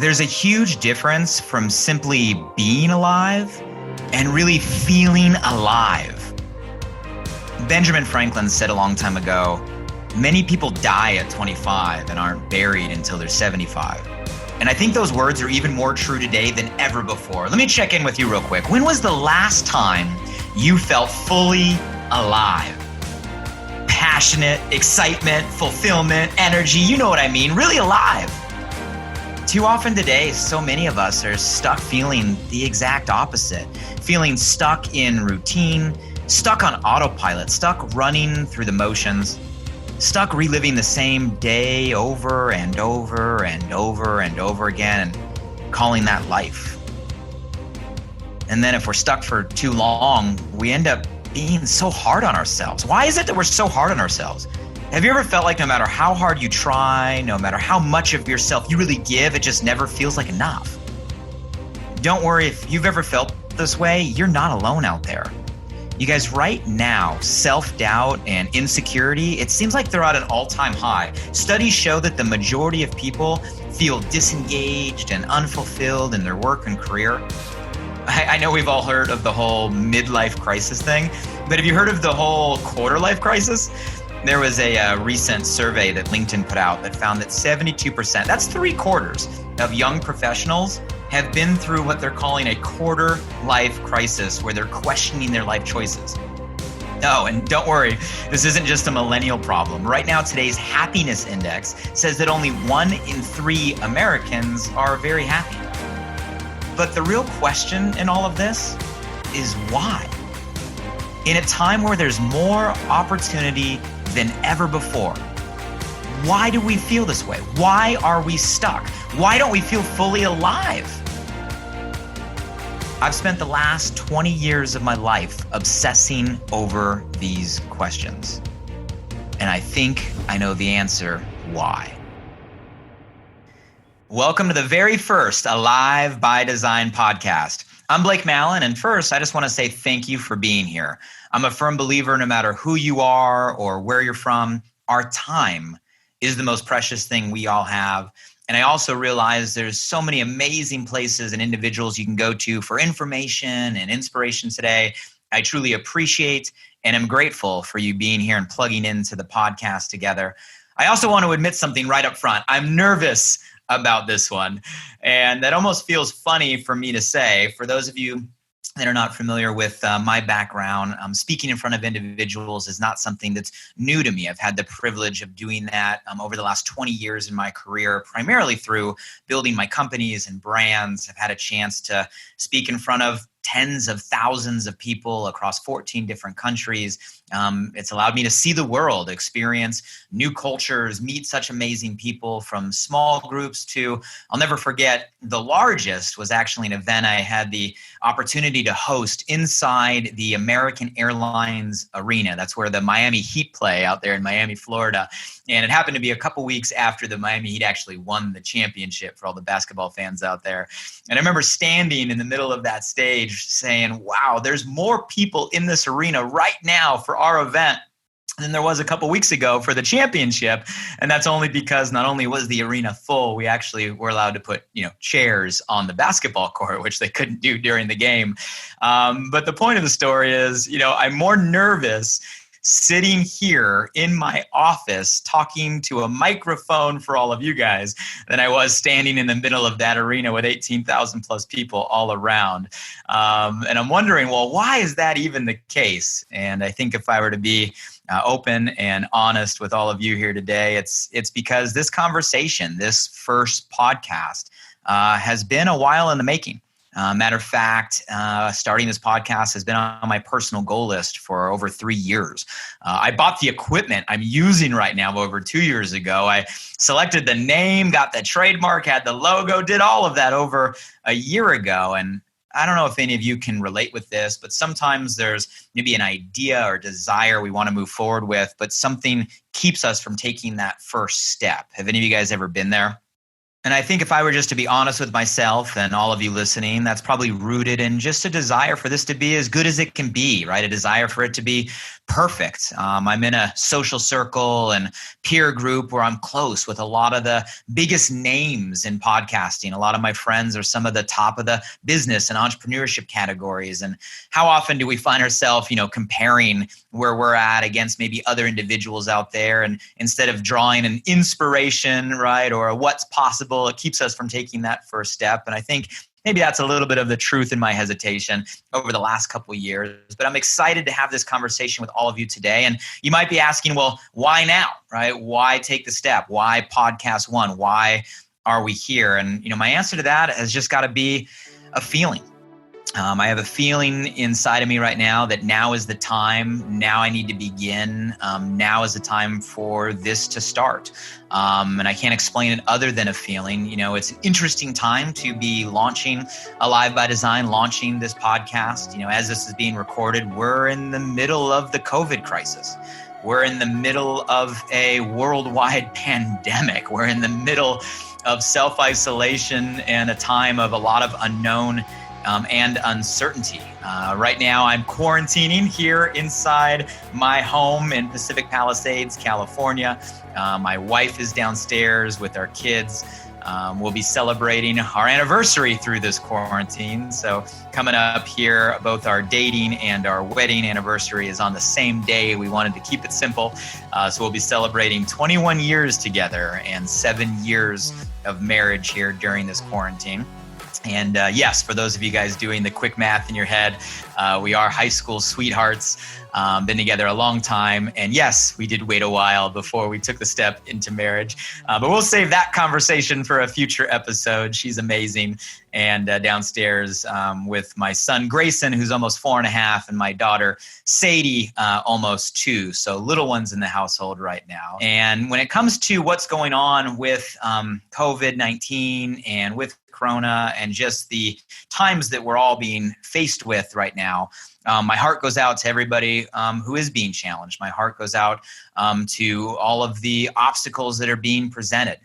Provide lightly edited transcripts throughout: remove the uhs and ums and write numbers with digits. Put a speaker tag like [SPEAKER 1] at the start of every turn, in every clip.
[SPEAKER 1] There's a huge difference from simply being alive and really feeling alive. Benjamin Franklin said a long time ago, many people die at 25 and aren't buried until they're 75. And I think those words are even more true today than ever before. Let me check in with you real quick. When was the last time you felt fully alive? Passionate, excitement, fulfillment, energy, you know what I mean, really alive. Too often today, so many of us are stuck feeling the exact opposite, feeling stuck in routine, stuck on autopilot, stuck running through the motions, stuck reliving the same day over and over and over and over again and calling that life. And then if we're stuck for too long, we end up being so hard on ourselves. Why is it that we're so hard on ourselves? Have you ever felt like no matter how hard you try, no matter how much of yourself you really give, it just never feels like enough? Don't worry, if you've ever felt this way, you're not alone out there. You guys, right now, self-doubt and insecurity, it seems like they're at an all-time high. Studies show that the majority of people feel disengaged and unfulfilled in their work and career. I know we've all heard of the whole midlife crisis thing, but have you heard of the whole quarter life crisis? There was a recent survey that LinkedIn put out that found that 72%, that's 3/4 of young professionals have been through what they're calling a quarter life crisis, where they're questioning their life choices. Oh, and don't worry, this isn't just a millennial problem. Right now, today's happiness index says that only 1 in 3 Americans are very happy. But the real question in all of this is why? In a time where there's more opportunity than ever before, why do we feel this way? Why are we stuck? Why don't we feel fully alive? I've spent the last 20 years of my life obsessing over these questions. And I think I know the answer why. Welcome to the very first Alive by Design podcast. I'm Blake Mallon, and first, I just want to say thank you for being here. I'm a firm believer no matter who you are or where you're from, our time is the most precious thing we all have. And I also realize there's so many amazing places and individuals you can go to for information and inspiration today. I truly appreciate and am grateful for you being here and plugging into the podcast together. I also want to admit something right up front. I'm nervous about this one. And that almost feels funny for me to say. For those of you that are not familiar with my background, speaking in front of individuals is not something that's new to me. I've had the privilege of doing that over the last 20 years in my career, primarily through building my companies and brands. I've had a chance to speak in front of tens of thousands of people across 14 different countries. It's allowed me to see the world, experience new cultures, meet such amazing people, from small groups to, I'll never forget, the largest was actually an event I had the opportunity to host inside the American Airlines Arena. That's where the Miami Heat play out there in Miami, Florida. And it happened to be a couple weeks after the Miami Heat actually won the championship, for all the basketball fans out there. And I remember standing in the middle of that stage saying, wow, there's more people in this arena right now for our event than there was a couple weeks ago for the championship. And that's only because not only was the arena full, we actually were allowed to put, chairs on the basketball court, which they couldn't do during the game. But the point of the story is, I'm more nervous sitting here in my office talking to a microphone for all of you guys than I was standing in the middle of that arena with 18,000 plus people all around. And I'm wondering, well, why is that even the case? And I think if I were to be open and honest with all of you here today, it's because this conversation, this first podcast, has been a while in the making. Matter of fact, starting this podcast has been on my personal goal list for over 3 years. I bought the equipment I'm using right now over 2 years ago. I selected the name, got the trademark, had the logo, did all of that over a year ago. And I don't know if any of you can relate with this, but sometimes there's maybe an idea or desire we want to move forward with, but something keeps us from taking that first step. Have any of you guys ever been there? And I think if I were just to be honest with myself and all of you listening, that's probably rooted in just a desire for this to be as good as it can be, right? A desire for it to be perfect. I'm in a social circle and peer group where I'm close with a lot of the biggest names in podcasting. A lot of my friends are some of the top of the business and entrepreneurship categories. And how often do we find ourselves, comparing where we're at against maybe other individuals out there? And instead of drawing an inspiration, right, or a what's possible, it keeps us from taking that first step. And I think maybe that's a little bit of the truth in my hesitation over the last couple of years. But I'm excited to have this conversation with all of you today. And you might be asking, well, why now, right? Why take the step? Why podcast one? Why are we here? And, my answer to that has just got to be a feeling. I have a feeling inside of me right now that now is the time. Now I need to begin. Now is the time for this to start. And I can't explain it other than a feeling. It's an interesting time to be launching Alive by Design, launching this podcast. As this is being recorded, we're in the middle of the COVID crisis. We're in the middle of a worldwide pandemic. We're in the middle of self-isolation and a time of a lot of unknown and uncertainty. Right now, I'm quarantining here inside my home in Pacific Palisades, California. My wife is downstairs with our kids. We'll be celebrating our anniversary through this quarantine. So coming up here, both our dating and our wedding anniversary is on the same day. We wanted to keep it simple. So we'll be celebrating 21 years together and 7 years of marriage here during this quarantine. And yes, for those of you guys doing the quick math in your head, we are high school sweethearts, been together a long time. And yes, we did wait a while before we took the step into marriage. But we'll save that conversation for a future episode. She's amazing. And downstairs with my son, Grayson, who's almost 4.5, and my daughter, Sadie, almost 2. So little ones in the household right now. And when it comes to what's going on with COVID-19 and with Corona and just the times that we're all being faced with right now, my heart goes out to everybody who is being challenged. My heart goes out to all of the obstacles that are being presented.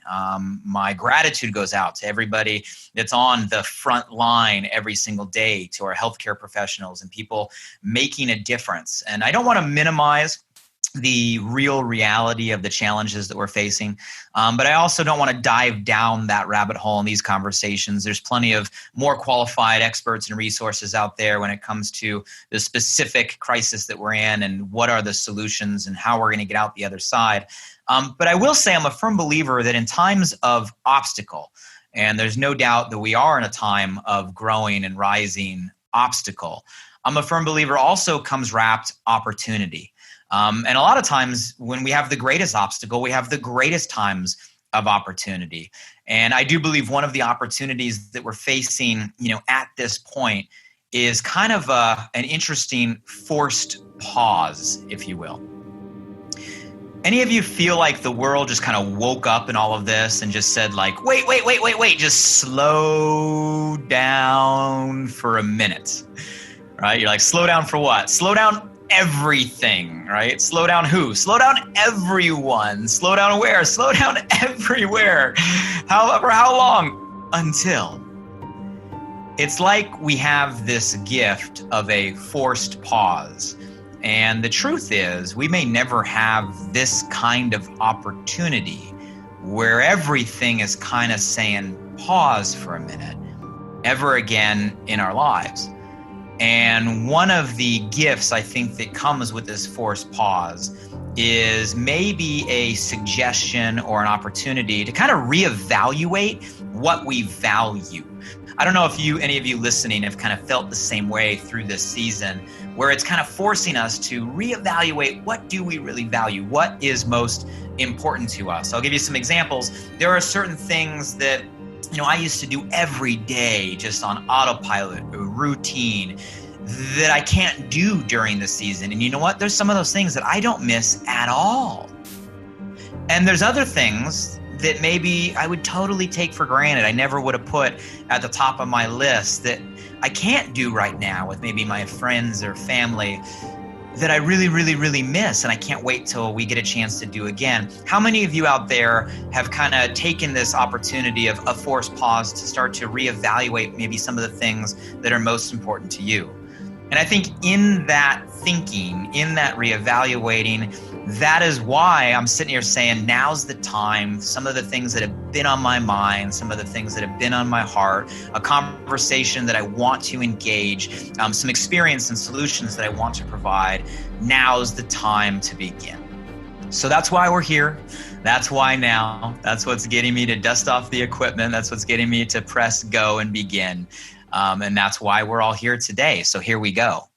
[SPEAKER 1] My gratitude goes out to everybody that's on the front line every single day, to our healthcare professionals and people making a difference. And I don't want to minimize the real reality of the challenges that we're facing. But I also don't want to dive down that rabbit hole in these conversations. There's plenty of more qualified experts and resources out there when it comes to the specific crisis that we're in and what are the solutions and how we're going to get out the other side. But I will say I'm a firm believer that in times of obstacle, and there's no doubt that we are in a time of growing and rising obstacle, I'm a firm believer also comes wrapped opportunity. And a lot of times when we have the greatest obstacle, we have the greatest times of opportunity. And I do believe one of the opportunities that we're facing, at this point is kind of an interesting forced pause, if you will. Any of you feel like the world just kind of woke up in all of this and just said like, wait, just slow down for a minute, right? You're like, slow down for what? Slow down everything, right? Slow down who? Slow down everyone. Slow down where? Slow down everywhere. For how long? Until. It's like we have this gift of a forced pause. And the truth is, we may never have this kind of opportunity where everything is kind of saying pause for a minute ever again in our lives. And one of the gifts I think that comes with this forced pause is maybe a suggestion or an opportunity to kind of reevaluate what we value. I don't know if any of you listening have kind of felt the same way through this season, where it's kind of forcing us to reevaluate what do we really value, what is most important to us. I'll give you some examples. There are certain things that I used to do every day just on autopilot, a routine that I can't do during the season. And you know what? There's some of those things that I don't miss at all. And there's other things that maybe I would totally take for granted. I never would have put at the top of my list that I can't do right now with maybe my friends or family. that I really, really, really miss, and I can't wait till we get a chance to do again. How many of you out there have kind of taken this opportunity of a forced pause to start to reevaluate maybe some of the things that are most important to you? And I think in that thinking, in that reevaluating, that is why I'm sitting here saying now's the time. Some of the things that have been on my mind, some of the things that have been on my heart, a conversation that I want to engage, some experience and solutions that I want to provide, now's the time to begin. So that's why we're here. That's why now. That's what's getting me to dust off the equipment. That's what's getting me to press go and begin. And that's why we're all here today. So here we go.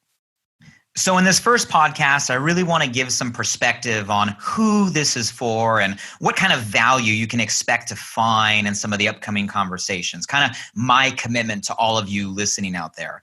[SPEAKER 1] So in this first podcast, I really want to give some perspective on who this is for and what kind of value you can expect to find in some of the upcoming conversations. Kind of my commitment to all of you listening out there.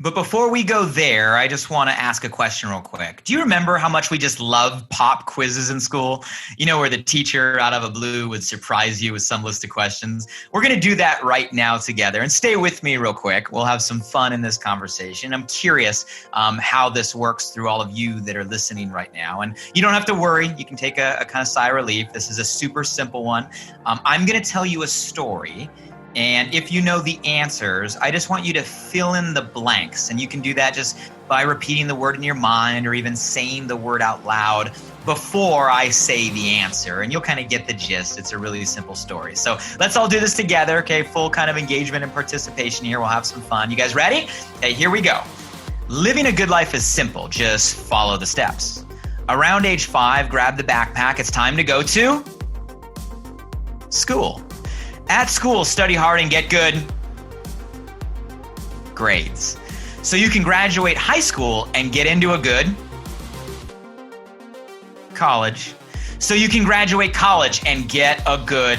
[SPEAKER 1] But before we go there, I just want to ask a question real quick. Do you remember how much we just loved pop quizzes in school? You know, where the teacher out of the blue would surprise you with some list of questions. We're going to do that right now together. And stay with me real quick. We'll have some fun in this conversation. I'm curious how this works through all of you that are listening right now. And you don't have to worry. You can take a kind of sigh of relief. This is a super simple one. I'm going to tell you a story. And if you know the answers, I just want you to fill in the blanks. And you can do that just by repeating the word in your mind or even saying the word out loud before I say the answer. And you'll kind of get the gist. It's a really simple story. So let's all do this together, okay? Full kind of engagement and participation here. We'll have some fun. You guys ready? Okay, here we go. Living a good life is simple. Just follow the steps. Around age 5, grab the backpack. It's time to go to school. At school, study hard and get good grades. So you can graduate high school and get into a good college. So you can graduate college and get a good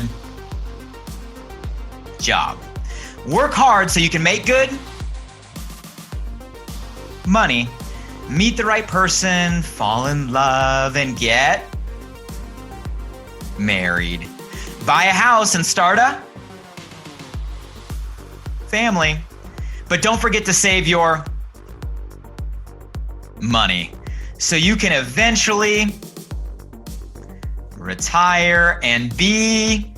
[SPEAKER 1] job. Work hard so you can make good money. Meet the right person, fall in love, and get married. Buy a house and start a family. But don't forget to save your money so you can eventually retire and be,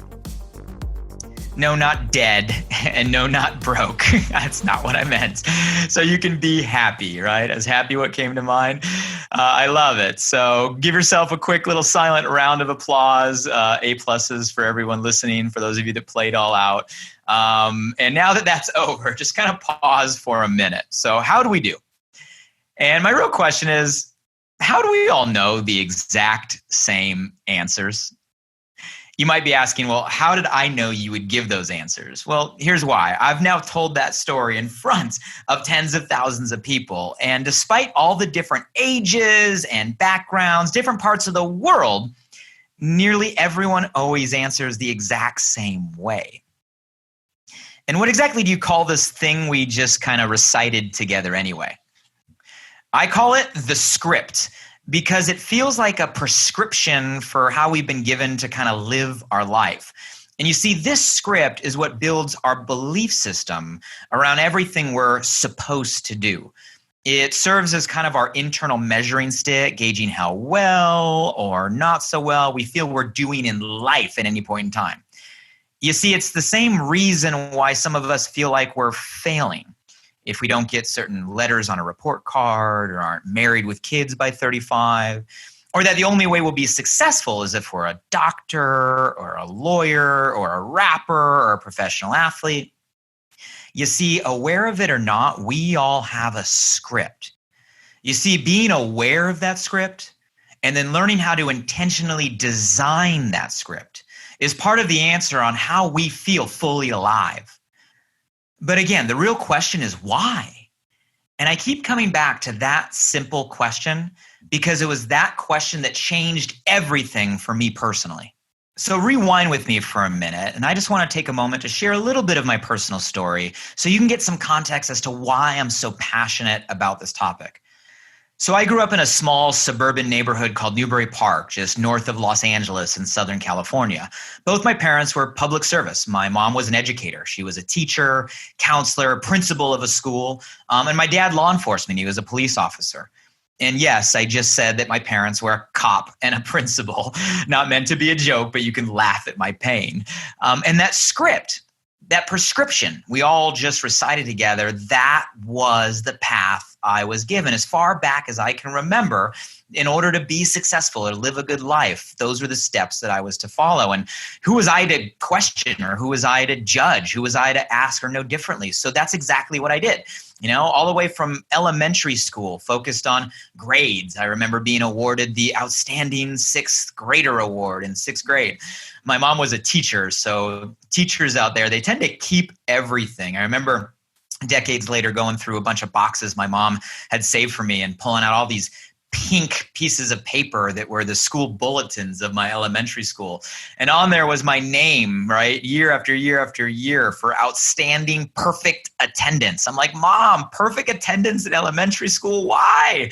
[SPEAKER 1] no, not dead, and no, not broke. That's not what I meant. So you can be happy, right? As happy what came to mind. I love it. So give yourself a quick little silent round of applause. A+ for everyone listening, for those of you that played all out. And now that that's over, just kind of pause for a minute. So how do we do? And my real question is, how do we all know the exact same answers? You might be asking, well, how did I know you would give those answers? Well, here's why. I've now told that story in front of tens of thousands of people. And despite all the different ages and backgrounds, different parts of the world, nearly everyone always answers the exact same way. And what exactly do you call this thing we just kind of recited together anyway? I call it the script, because it feels like a prescription for how we've been given to kind of live our life. And you see, this script is what builds our belief system around everything we're supposed to do. It serves as kind of our internal measuring stick, gauging how well or not so well we feel we're doing in life at any point in time. You see, it's the same reason why some of us feel like we're failing. If we don't get certain letters on a report card or aren't married with kids by 35, or that the only way we'll be successful is if we're a doctor or a lawyer or a rapper or a professional athlete. You see, aware of it or not, we all have a script. You see, being aware of that script and then learning how to intentionally design that script is part of the answer on how we feel fully alive. But again, the real question is why? And I keep coming back to that simple question because it was that question that changed everything for me personally. So rewind with me for a minute, and I just want to take a moment to share a little bit of my personal story so you can get some context as to why I'm so passionate about this topic. So I grew up in a small suburban neighborhood called Newbury Park, just north of Los Angeles in Southern California. Both my parents were public service. My mom was an educator. She was a teacher, counselor, principal of a school, and my dad, law enforcement. He was a police officer. And yes, I just said that my parents were a cop and a principal, not meant to be a joke, but you can laugh at my pain. And that script, that prescription we all just recited together, that was the path I was given as far back as I can remember. In order to be successful or live a good life, those were the steps that I was to follow. And who was I to question, or who was I to judge? Who was I to ask or know differently? So that's exactly what I did. All the way from elementary school, focused on grades. I remember being awarded the Outstanding Sixth Grader Award in sixth grade. My mom was a teacher, so teachers out there, they tend to keep everything. I remember decades later going through a bunch of boxes my mom had saved for me and pulling out all these pink pieces of paper that were the school bulletins of my elementary school. And on there was my name, right? Year after year after year for outstanding perfect attendance. I'm like, Mom, perfect attendance in elementary school? Why?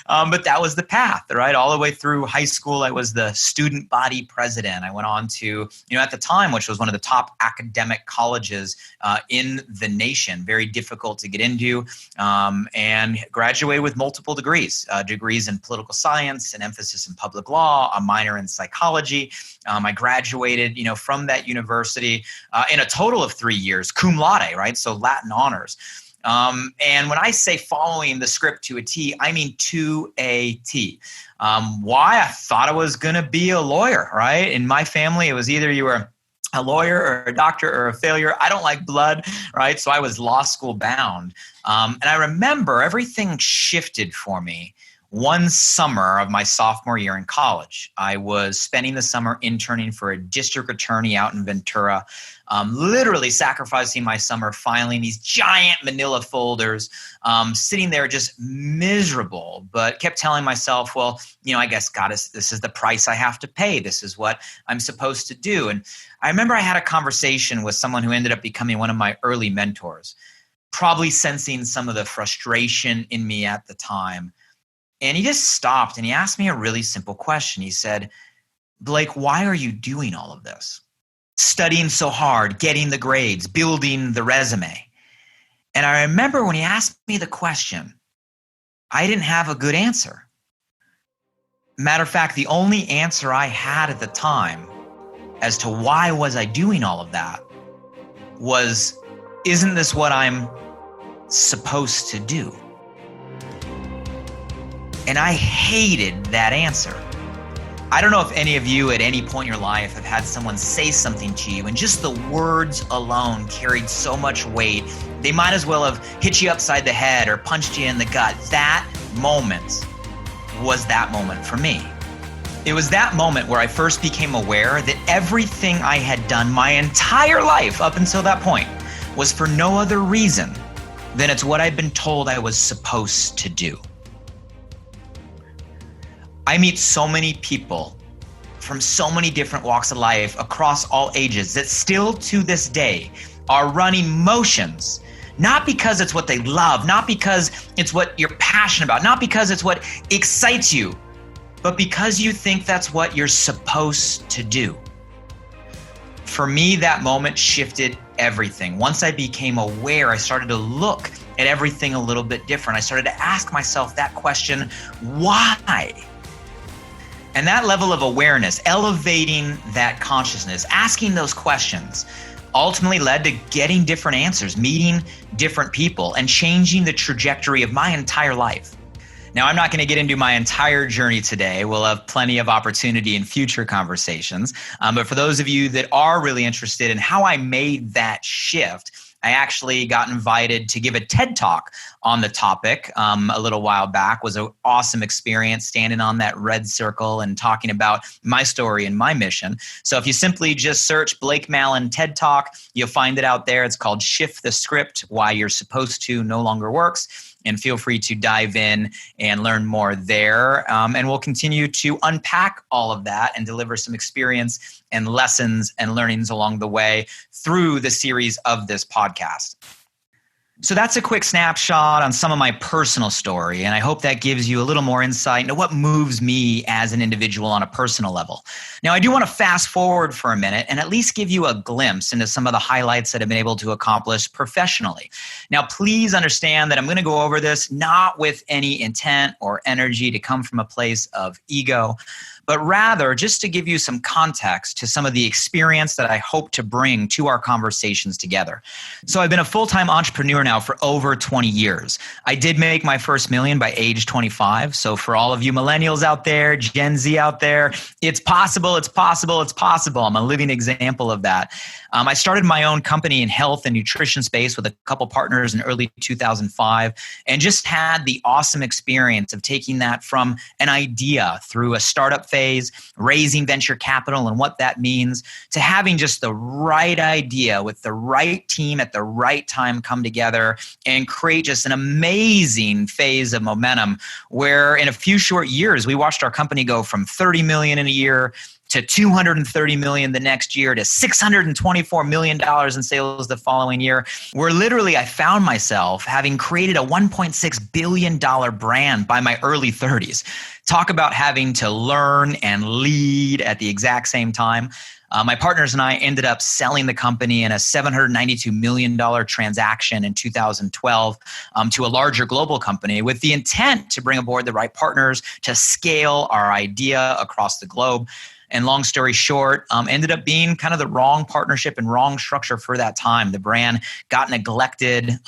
[SPEAKER 1] But that was the path, right? All the way through high school, I was the student body president. I went on to, at the time, which was one of the top academic colleges in the nation, very difficult to get into, and graduated with multiple degrees in political science, an emphasis in public law, a minor in psychology. I graduated, from that university in a total of 3 years, cum laude, right? So Latin honors. And when I say following the script to a T, I mean to a T. Why? I thought I was going to be a lawyer, right? In my family, it was either you were a lawyer or a doctor or a failure. I don't like blood, right? So I was law school bound. And I remember everything shifted for me one summer of my sophomore year in college. I was spending the summer interning for a district attorney out in Ventura, literally sacrificing my summer filing these giant manila folders, sitting there just miserable, but kept telling myself, well, I guess this is the price I have to pay. This is what I'm supposed to do. And I remember I had a conversation with someone who ended up becoming one of my early mentors, probably sensing some of the frustration in me at the time. And he just stopped and he asked me a really simple question. He said, Blake, why are you doing all of this? Studying so hard, getting the grades, building the resume. And I remember when he asked me the question, I didn't have a good answer. Matter of fact, the only answer I had at the time as to why was I doing all of that was, isn't this what I'm supposed to do? And I hated that answer. I don't know if any of you at any point in your life have had someone say something to you and just the words alone carried so much weight, they might as well have hit you upside the head or punched you in the gut. That moment was that moment for me. It was that moment where I first became aware that everything I had done my entire life up until that point was for no other reason than it's what I'd been told I was supposed to do. I meet so many people from so many different walks of life across all ages that still to this day are running motions, not because it's what they love, not because it's what you're passionate about, not because it's what excites you, but because you think that's what you're supposed to do. For me, that moment shifted everything. Once I became aware, I started to look at everything a little bit different. I started to ask myself that question, why? And that level of awareness, elevating that consciousness, asking those questions, ultimately led to getting different answers, meeting different people, and changing the trajectory of my entire life. Now, I'm not going to get into my entire journey today. We'll have plenty of opportunity in future conversations. But for those of you that are really interested in how I made that shift, I actually got invited to give a TED Talk on the topic a little while back. It was an awesome experience standing on that red circle and talking about my story and my mission. So if you simply just search Blake Malin TED Talk, you'll find it out there. It's called Shift the Script, Why You're Supposed to No Longer Works. And feel free to dive in and learn more there. And we'll continue to unpack all of that and deliver some experience and lessons and learnings along the way through the series of this podcast. So that's a quick snapshot on some of my personal story, and I hope that gives you a little more insight into what moves me as an individual on a personal level. Now, I do want to fast forward for a minute and at least give you a glimpse into some of the highlights that I've been able to accomplish professionally. Now, please understand that I'm going to go over this not with any intent or energy to come from a place of ego, but rather just to give you some context to some of the experience that I hope to bring to our conversations together. So I've been a full-time entrepreneur now for over 20 years. I did make my first million by age 25. So for all of you millennials out there, Gen Z out there, it's possible, it's possible, it's possible. I'm a living example of that. I started my own company in health and nutrition space with a couple partners in early 2005 and just had the awesome experience of taking that from an idea through a startup phase, raising venture capital and what that means, to having just the right idea with the right team at the right time come together and create just an amazing phase of momentum where in a few short years, we watched our company go from 30 million in a year to 230 million the next year to $624 million in sales the following year, where literally I found myself having created a $1.6 billion brand by my early 30s. Talk about having to learn and lead at the exact same time. My partners and I ended up selling the company in a $792 million transaction in 2012 to a larger global company with the intent to bring aboard the right partners to scale our idea across the globe. And long story short, ended up being kind of the wrong partnership and wrong structure for that time. The brand got neglected,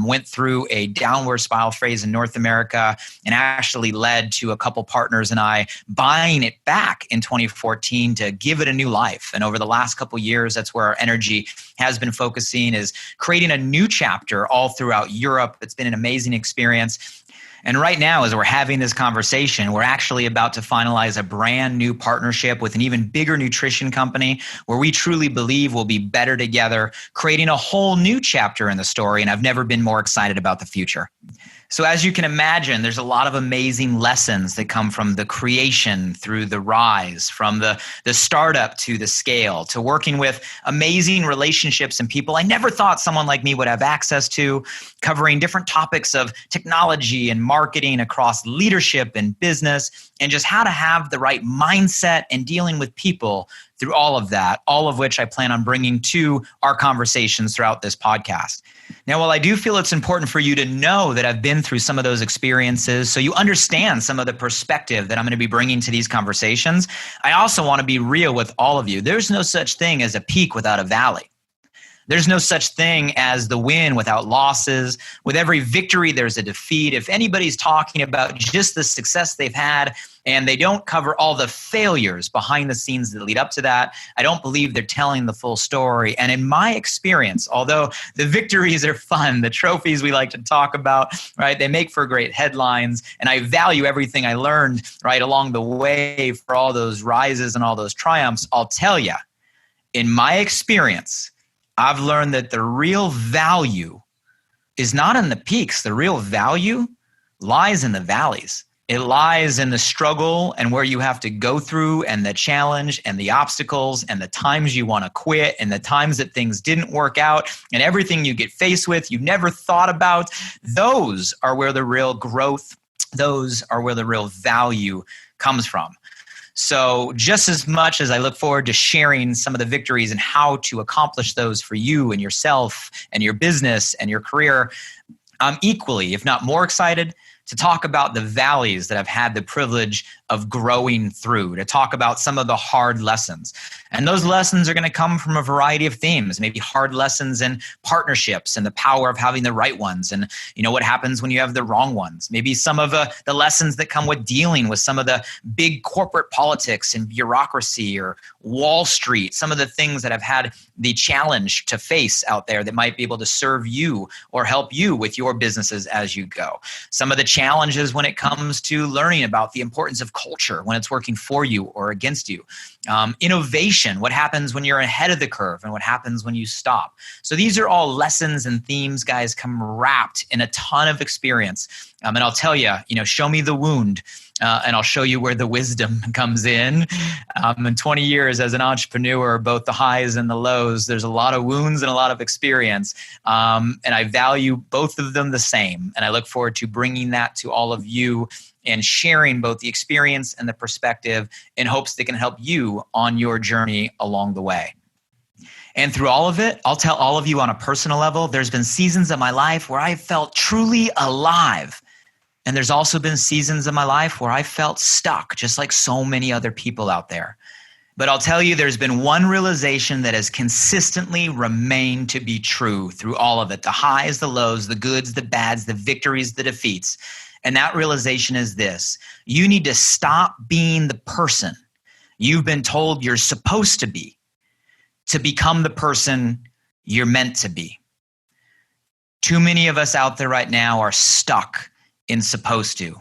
[SPEAKER 1] went through a downward spiral phase in North America, and actually led to a couple partners and I buying it back in 2014 to give it a new life. And over the last couple years, that's where our energy has been focusing, is creating a new chapter all throughout Europe. It's been an amazing experience. And right now, as we're having this conversation, we're actually about to finalize a brand new partnership with an even bigger nutrition company where we truly believe we'll be better together, creating a whole new chapter in the story. And I've never been more excited about the future. So as you can imagine, there's a lot of amazing lessons that come from the creation through the rise, from the startup to the scale, to working with amazing relationships and people I never thought someone like me would have access to, covering different topics of technology and marketing across leadership and business, and just how to have the right mindset and dealing with people through all of that, all of which I plan on bringing to our conversations throughout this podcast. Now, while I do feel it's important for you to know that I've been through some of those experiences so you understand some of the perspective that I'm going to be bringing to these conversations, I also want to be real with all of you. There's no such thing as a peak without a valley. There's no such thing as the win without losses. With every victory, there's a defeat. If anybody's talking about just the success they've had and they don't cover all the failures behind the scenes that lead up to that, I don't believe they're telling the full story. And in my experience, although the victories are fun, the trophies we like to talk about, right, they make for great headlines. And I value everything I learned, right, along the way for all those rises and all those triumphs. I'll tell you, in my experience, I've learned that the real value is not in the peaks. The real value lies in the valleys. It lies in the struggle and where you have to go through and the challenge and the obstacles and the times you want to quit and the times that things didn't work out and everything you get faced with you never thought about. Those are where the real growth, those are where the real value comes from. So just as much as I look forward to sharing some of the victories and how to accomplish those for you and yourself and your business and your career, I'm equally, if not more excited, to talk about the valleys that I've had the privilege of growing through, to talk about some of the hard lessons. And those lessons are going to come from a variety of themes, maybe hard lessons in partnerships and the power of having the right ones and what happens when you have the wrong ones. Maybe some of the lessons that come with dealing with some of the big corporate politics and bureaucracy or Wall Street, some of the things that I've had the challenge to face out there that might be able to serve you or help you with your businesses as you go. Some of the challenges when it comes to learning about the importance of culture when it's working for you or against you. Innovation, what happens when you're ahead of the curve and what happens when you stop. So these are all lessons and themes, guys, come wrapped in a ton of experience. And I'll tell you, show me the wound And I'll show you where the wisdom comes in. In 20 years as an entrepreneur, both the highs and the lows, there's a lot of wounds and a lot of experience. And I value both of them the same. And I look forward to bringing that to all of you and sharing both the experience and the perspective in hopes that can help you on your journey along the way. And through all of it, I'll tell all of you on a personal level, there's been seasons of my life where I felt truly alive. And there's also been seasons of my life where I felt stuck, just like so many other people out there. But I'll tell you, there's been one realization that has consistently remained to be true through all of it. The highs, the lows, the goods, the bads, the victories, the defeats. And that realization is this: you need to stop being the person you've been told you're supposed to become the person you're meant to be. Too many of us out there right now are stuck in supposed to,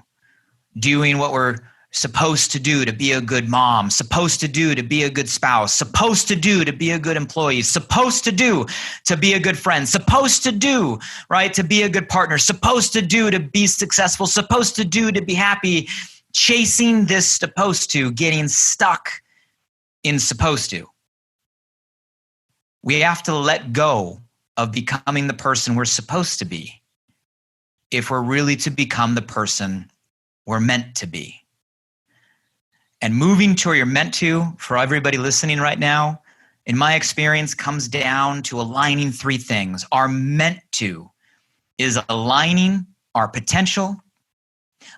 [SPEAKER 1] doing what we're supposed to do to be a good mom, supposed to do to be a good spouse, supposed to do to be a good employee, supposed to do to be a good friend, supposed to do, right, to be a good partner, supposed to do to be successful, supposed to do to be happy, chasing this supposed to, getting stuck in supposed to. We have to let go of becoming the person we're supposed to be if we're really to become the person we're meant to be. And moving to where you're meant to, for everybody listening right now, in my experience, comes down to aligning three things. Our meant to is aligning our potential,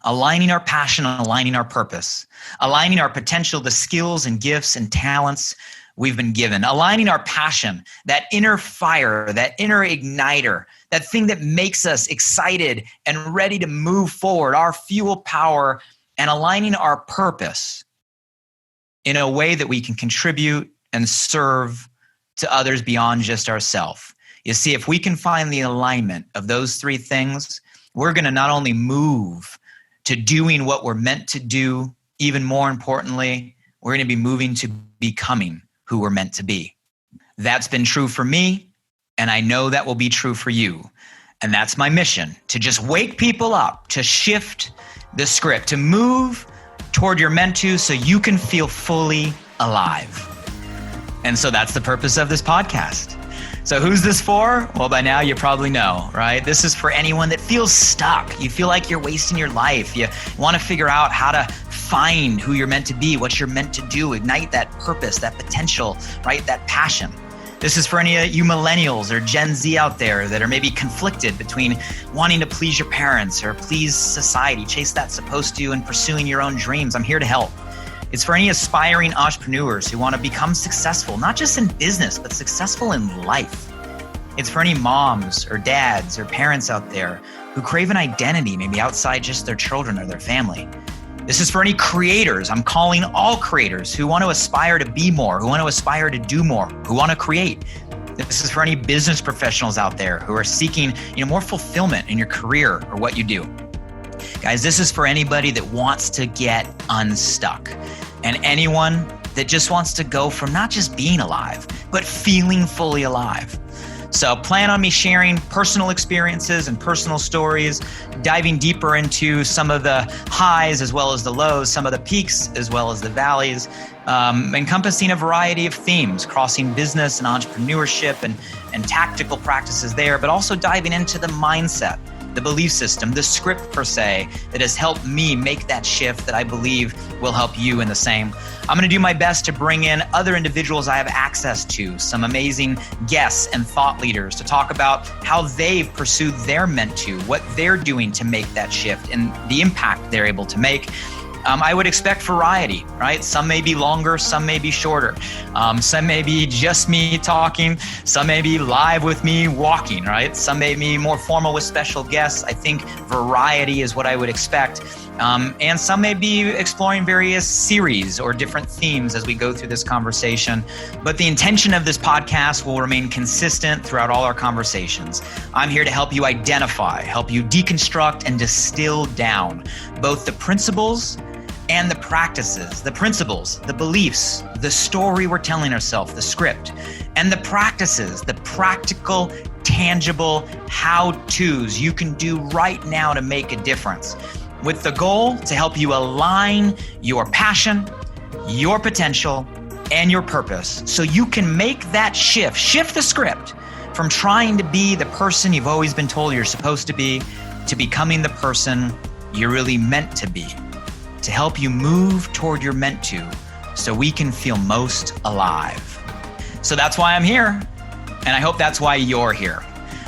[SPEAKER 1] aligning our passion, and aligning our purpose. Aligning our potential, the skills and gifts and talents we've been given. Aligning our passion, that inner fire, that inner igniter, that thing that makes us excited and ready to move forward, our fuel power, and aligning our purpose in a way that we can contribute and serve to others beyond just ourselves. You see, if we can find the alignment of those three things, we're going to not only move to doing what we're meant to do, even more importantly, we're going to be moving to becoming who we're meant to be. That's been true for me, and I know that will be true for you. And that's my mission, to just wake people up, to shift the script, to move toward your meant to so you can feel fully alive. And so that's the purpose of this podcast. So who's this for? Well, by now you probably know, right? This is for anyone that feels stuck. You feel like you're wasting your life. You want to figure out how to find who you're meant to be, what you're meant to do, ignite that purpose, that potential, right? That passion. This is for any of you millennials or Gen Z out there that are maybe conflicted between wanting to please your parents or please society, chase that supposed to, and pursuing your own dreams. I'm here to help. It's for any aspiring entrepreneurs who want to become successful, not just in business, but successful in life. It's for any moms or dads or parents out there who crave an identity, maybe outside just their children or their family. This is for any creators. I'm calling all creators who want to aspire to be more, who want to aspire to do more, who want to create. This is for any business professionals out there who are seeking, more fulfillment in your career or what you do. Guys, this is for anybody that wants to get unstuck, and anyone that just wants to go from not just being alive, but feeling fully alive. So plan on me sharing personal experiences and personal stories, diving deeper into some of the highs as well as the lows, some of the peaks as well as the valleys, encompassing a variety of themes, crossing business and entrepreneurship and tactical practices there, but also diving into the mindset, the belief system, the script per se, that has helped me make that shift that I believe will help you in the same. I'm going to do my best to bring in other individuals I have access to, some amazing guests and thought leaders to talk about how they've pursued their meant to, what they're doing to make that shift and the impact they're able to make. I would expect variety, right? Some may be longer, some may be shorter. Some may be just me talking, some may be live with me walking, right? Some may be more formal with special guests. I think variety is what I would expect. And some may be exploring various series or different themes as we go through this conversation. But the intention of this podcast will remain consistent throughout all our conversations. I'm here to help you identify, help you deconstruct and distill down both the principles and the practices, the principles, the beliefs, the story we're telling ourselves, the script, and the practices, the practical, tangible how-tos you can do right now to make a difference. with the goal to help you align your passion, your potential, and your purpose so you can make that shift the script from trying to be the person you've always been told you're supposed to be to becoming the person you're really meant to be, to help you move toward your meant to so we can feel most alive. So that's why I'm here, and I hope that's why you're here.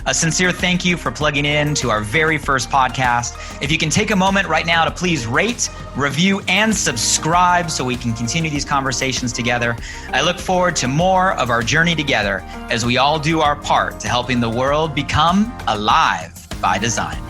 [SPEAKER 1] A sincere thank you for plugging in to our very first podcast. If you can take a moment right now to please rate, review, and subscribe so we can continue these conversations together. I look forward to more of our journey together as we all do our part to helping the world become alive by design.